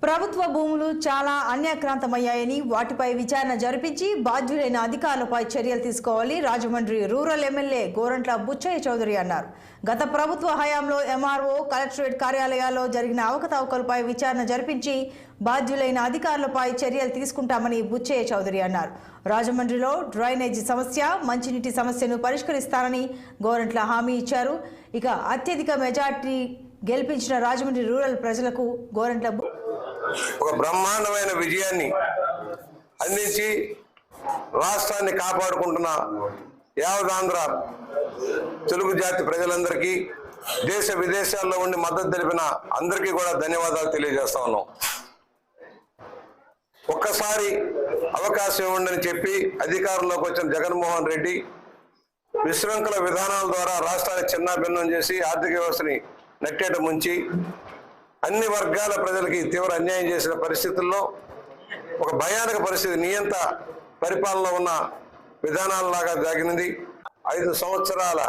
ప్రభుత్వ భూములు చాలా అన్యాక్రాంతమయ్యాయని వాటిపై విచారణ జరిపించి బాధ్యులైన అధికారులపై చర్యలు తీసుకోవాలి రాజమండ్రి రూరల్ ఎమ్మెల్యే గోరంట్ల బుచ్చయ్య చౌదరి అన్నారు. గత ప్రభుత్వ హయాంలో ఎంఆర్ఓ కలెక్టరేట్ కార్యాలయాల్లో జరిగిన అవకతవకలపై విచారణ జరిపించి బాధ్యులైన అధికారులపై చర్యలు తీసుకుంటామని బుచ్చయ్య చౌదరి అన్నారు. రాజమండ్రిలో డ్రైనేజీ సమస్య, మంచినీటి సమస్యను పరిష్కరిస్తానని గోరంట్ల హామీ ఇచ్చారు. ఇక అత్యధిక మెజార్టీ గెలిపించిన రాజమండ్రి రూరల్ ప్రజలకు గోరంట్ల ఒక బ్రహ్మాండమైన విజయాన్ని అందించి రాష్ట్రాన్ని కాపాడుకుంటున్న యావదాంధ్ర తెలుగు జాతి ప్రజలందరికీ, దేశ విదేశాల్లో ఉండి మద్దతు తెలిపిన అందరికీ కూడా ధన్యవాదాలు తెలియజేస్తా ఉన్నాం. ఒక్కసారి అవకాశం ఇవ్వండి చెప్పి అధికారంలోకి వచ్చిన జగన్మోహన్ రెడ్డి విశృంఖల విధానాల ద్వారా రాష్ట్రాన్ని చిన్నాభిన్నం చేసి ఆర్థిక వ్యవస్థని నట్టేట ముంచి అన్ని వర్గాల ప్రజలకి తీవ్ర అన్యాయం చేసిన పరిస్థితుల్లో ఒక భయానక పరిస్థితి, నియంత పరిపాలనలో ఉన్న విధానాలలాగా జరిగినది. 5 సంవత్సరాల